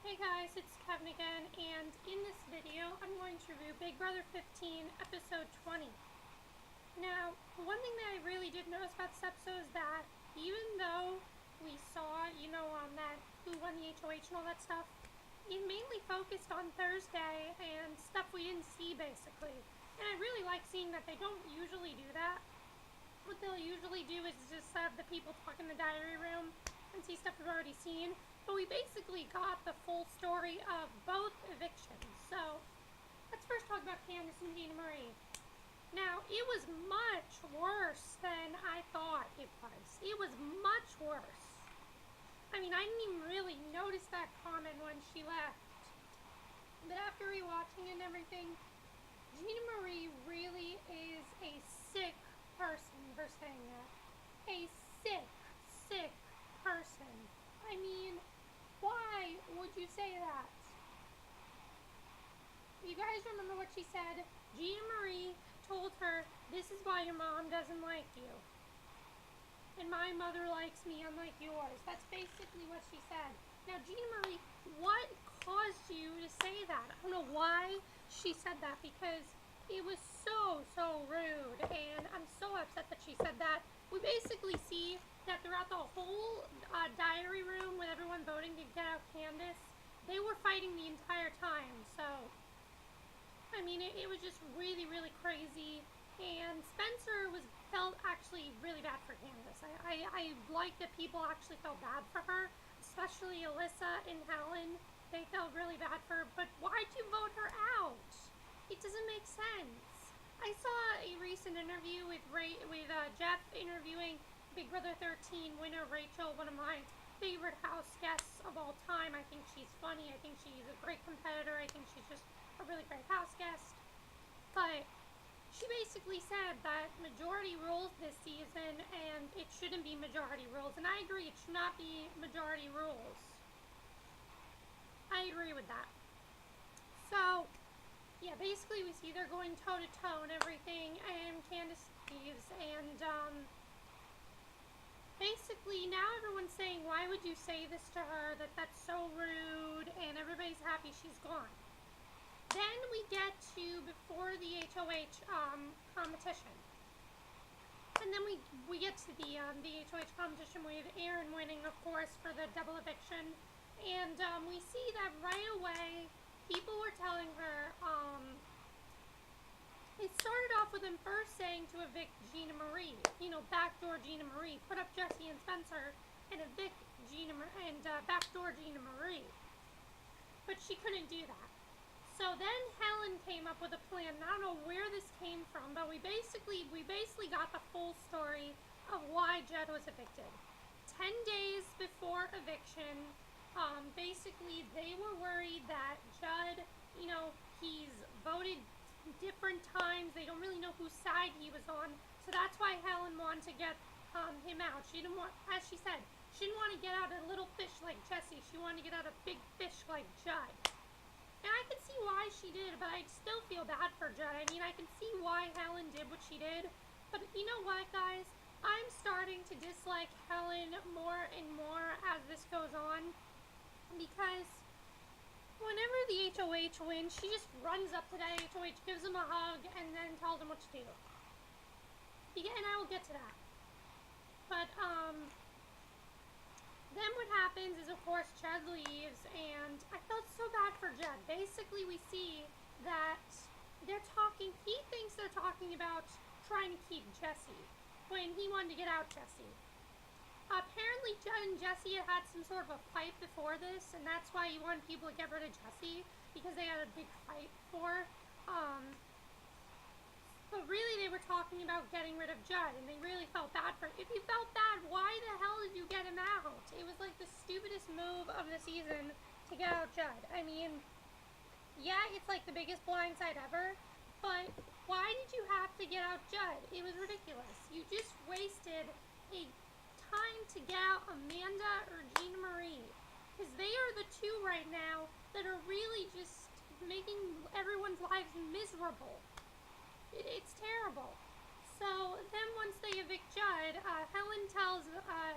Hey guys, it's Kevin again, and in this video, I'm going to review Big Brother 15, episode 20. Now, one thing that I really did notice about this episode is that even though we saw, that who won the HOH and all that stuff, it mainly focused on Thursday and stuff we didn't see, basically. And I really like seeing that they don't usually do that. What they'll usually do is just have the people talk in the diary room and see stuff we've already seen. But we basically got the full story of both evictions. So, let's first talk about Candace and Gina Marie. Now, it was much worse than I thought it was. It was much worse. I mean, I didn't even really notice that comment when she left. But after rewatching it and everything, Gina Marie really is a sick person for saying that. A sick, sick person. I mean, why would you say that? You guys remember what she said? Gina Marie told her, "This is why your mom doesn't like you. And my mother likes me unlike yours." That's basically what she said. Now, Gina Marie, what caused you to say that? I don't know why she said that, because it was so rude, and I'm so upset that she said that. We basically see that throughout the whole diary room with everyone voting to get out Candace, they were fighting the entire time. So, I mean, it was just really crazy. And Spencer felt actually really bad for Candace. I like that people actually felt bad for her, especially Alyssa and Helen. They felt really bad for her, but why'd you vote her out? It doesn't make sense. I saw a recent interview with Jeff interviewing Big Brother 13 winner Rachel, one of my favorite house guests of all time. I think she's funny. I think she's a great competitor. I think she's just a really great house guest. But she basically said that majority rules this season, and it shouldn't be majority rules. And I agree, it should not be majority rules. I agree with that. So, yeah, basically we see they're going toe-to-toe and everything, and Candace leaves, and basically now everyone's saying, why would you say this to her, that's so rude, and everybody's happy she's gone. Then we get to before the HOH competition. And then we get to the HOH competition with Aaron winning, of course, for the double eviction. And we see that right away, people were telling her, it started off with them first saying to evict Gina Marie, backdoor Gina Marie, put up Jesse and Spencer, and evict backdoor Gina Marie. But she couldn't do that. So then Helen came up with a plan. I don't know where this came from, but we basically got the full story of why Judd was evicted. 10 days before eviction, basically they were worried that Judd, he's voted different times. They don't really know whose side he was on. So that's why Helen wanted to get him out. She didn't want, as she said, she didn't want to get out a little fish like Jesse. She wanted to get out a big fish like Judd. And I can see why she did, but I still feel bad for Judd. I mean, I can see why Helen did what she did. But you know what, guys? I'm starting to dislike Helen more and more as this goes on. Because whenever the HOH wins, she just runs up to that HOH, gives him a hug, and then tells him what to do. And I will get to that. But, then what happens is, of course, Judd leaves, and I felt so bad for Judd. Basically, we see that he thinks they're talking about trying to keep Jesse, when he wanted to get out Jesse. Apparently, Judd and Jesse had some sort of a fight before this, and that's why he wanted people to get rid of Jesse, because they had a big fight before. But really, they were talking about getting rid of Judd, and they really felt bad for him. If you felt bad, why the hell did you get him out? It was like the stupidest move of the season to get out Judd. I mean, yeah, it's like the biggest blindside ever, but why did you have to get out Judd? It was ridiculous. You just wasted a time to get out Amanda or Gina Marie, because they are the two right now that are really just making everyone's lives miserable. It's terrible. So then once they evict Judd, Helen tells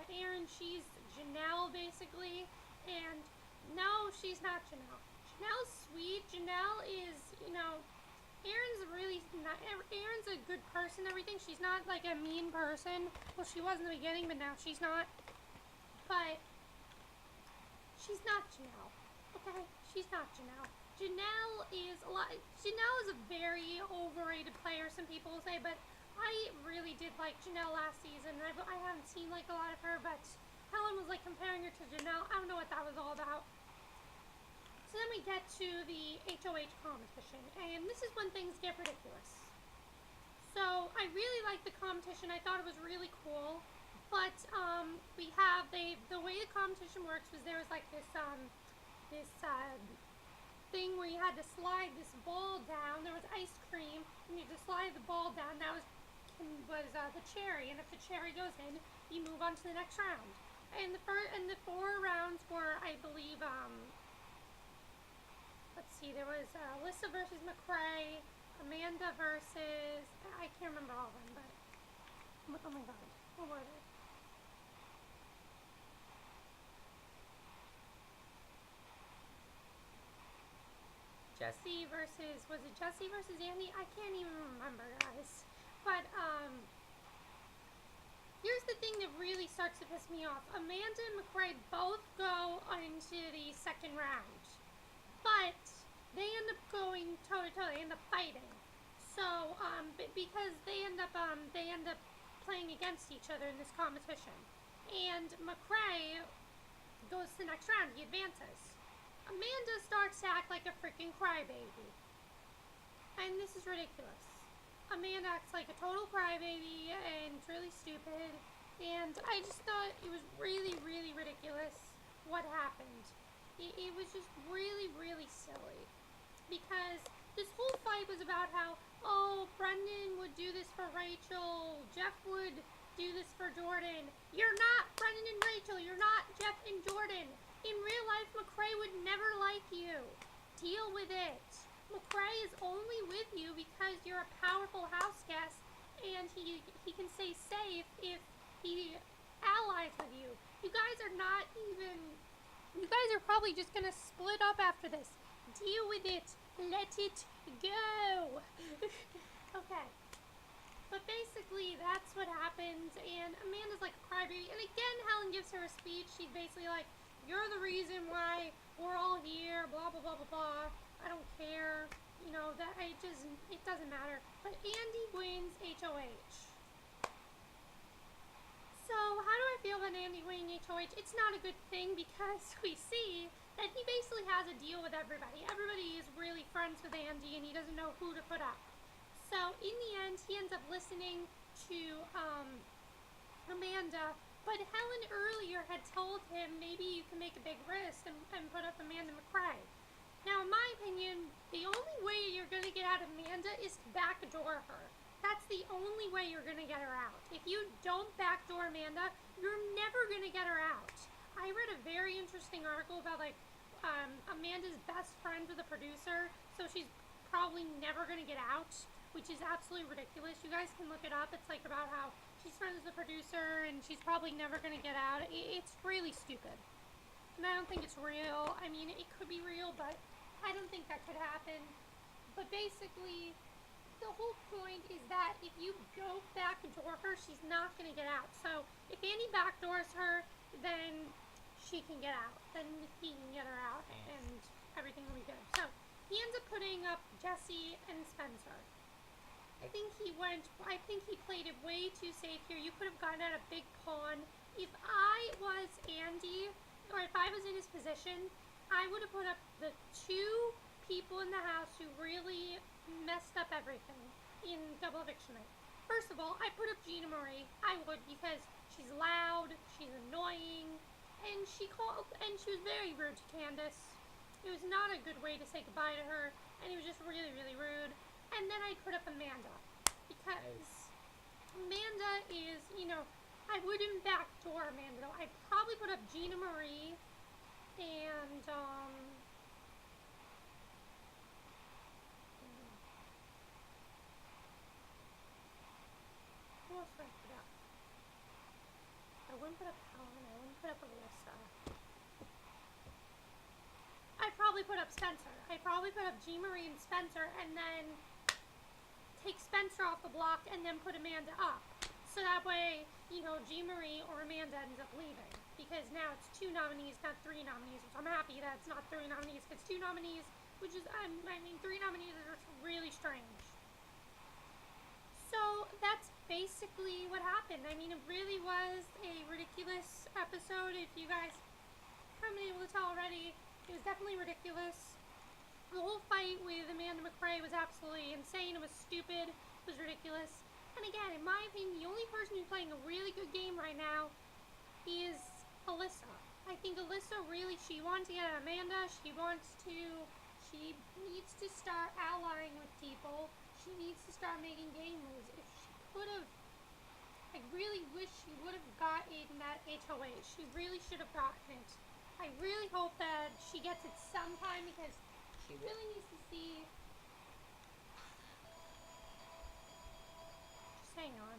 Aaron she's Janelle, basically, and no, she she's not Janelle. Janelle's sweet. Janelle is, Erin's really not. Erin's a good person. Everything. She's not like a mean person. Well, she was in the beginning, but now she's not. But she's not Janelle. Okay, she's not Janelle. Janelle is a very overrated player. Some people will say, but I really did like Janelle last season. I haven't seen like a lot of her, but Helen was like comparing her to Janelle. I don't know what that was all about. So then we get to the HOH competition, and this is when things get ridiculous. So I really liked the competition. I thought it was really cool, but we have the way the competition works was there was like this thing where you had to slide this ball down. There was ice cream, and you had to slide the ball down. That was the cherry, and if the cherry goes in, you move on to the next round. And the 4 rounds were, I believe, let's see, there was Alyssa versus McCrae, Amanda versus, I can't remember all of them, but, oh my god, what were they? Jesse versus, was it Jesse versus Andy? I can't even remember, guys. But, here's the thing that really starts to piss me off. Amanda and McCrae both go into the second round. But they end up going toe-to-toe. They end up fighting. So, because they end up playing against each other in this competition. And McCrae goes to the next round. He advances. Amanda starts to act like a freaking crybaby. And this is ridiculous. Amanda acts like a total crybaby, and it's really stupid. And I just thought it was really, really ridiculous what happened. It was just really, really silly. Because this whole fight was about how, oh, Brendan would do this for Rachel, Jeff would do this for Jordan. You're not Brendan and Rachel, you're not Jeff and Jordan. In real life, McCrae would never like you. Deal with it. McCrae is only with you because you're a powerful house guest, and he can stay safe if he allies with you. You guys are probably just gonna split up after this. Deal with it. Let it go. Okay. But basically, that's what happens, and Amanda's like a crybaby, and again, Helen gives her a speech. She's basically like, you're the reason why we're all here, blah, blah, blah, blah, blah. I don't care. It doesn't matter. But Andy wins HOH. So, how do I feel about Andy winning HOH? It's not a good thing because we see that he basically has a deal with everybody. Everybody is really friends with Andy, and he doesn't know who to put up. So, in the end, he ends up listening to Amanda. But Helen earlier had told him maybe you can make a big risk and put up Amanda McCrae. Now, in my opinion, the only way you're going to get out of Amanda is to backdoor her. That's the only way you're going to get her out. If you don't backdoor Amanda, you're never going to get her out. I read a very interesting article about, Amanda's best friend with a producer, so she's probably never going to get out, which is absolutely ridiculous. You guys can look it up. It's, about how she's friends with the producer, and she's probably never going to get out. It's really stupid. And I don't think it's real. I mean, it could be real, but I don't think that could happen. But basically, the whole point is that if you go backdoor her, she's not going to get out. So, if Andy backdoors her, then she can get out. Then he can get her out, and everything will be good. So, he ends up putting up Jesse and Spencer. I think he played it way too safe here. You could have gotten out a big pawn. If I was Andy, or if I was in his position, I would have put up the 2 people in the house who really messed up everything in double eviction night. First of all, I put up Gina Marie. I would, because she's loud, she's annoying, and she was very rude to Candace. It was not a good way to say goodbye to her, and it was just really, really rude. And then I put up Amanda, because Amanda is, I wouldn't backdoor Amanda, though. I'd probably put up Gina Marie, and, who else would I put up? I wouldn't put up Helen, I wouldn't put up Alyssa. I put up Spencer. I'd probably put up Jean Marie and Spencer, and then take Spencer off the block, and then put Amanda up. So that way, you know, Jean Marie or Amanda ends up leaving. Because now it's 2 nominees, not 3 nominees, which I'm happy that it's not 3 nominees, because 2 nominees, which is, I mean, 3 nominees is really strange. So that's basically what happened. I mean, it really was a ridiculous episode. If you guys haven't been able to tell already, it was definitely ridiculous. The whole fight with Amanda McRae was absolutely insane. It was stupid. It was ridiculous. And again, in my opinion, the only person who's playing a really good game right now is Alyssa. I think Alyssa really, she wants to get at Amanda. She needs to start allying with people. She needs to start making game moves. If she could have, I really wish she would have gotten that HOH. She really should have gotten it. I really hope that she gets it sometime, because she really needs to see. Just hang on.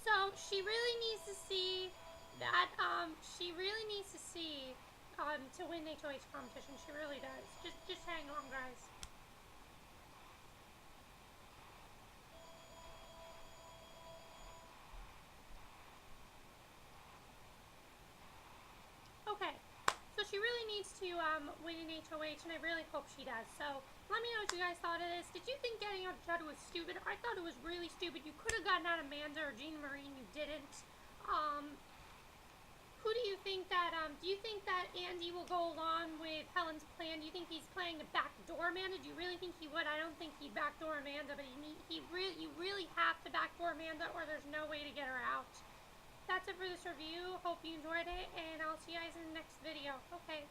So she really needs to see that. She really needs to see to win HOH competition. She really does. Just hang on, guys. Okay. So she really needs to win an HOH, and I really hope she does. So let me know what you guys thought of this. Did you think getting out Judd was stupid? I thought it was really stupid. You could have gotten out Amanda or Jean Marie, and you didn't. Who do you think that, do you think that Andy will go along with Helen's plan? Do you think he's planning to backdoor Amanda? Do you really think he would? I don't think he'd backdoor Amanda, but you really have to backdoor Amanda, or there's no way to get her out. That's it for this review. Hope you enjoyed it, and I'll see you guys in the next video. Okay.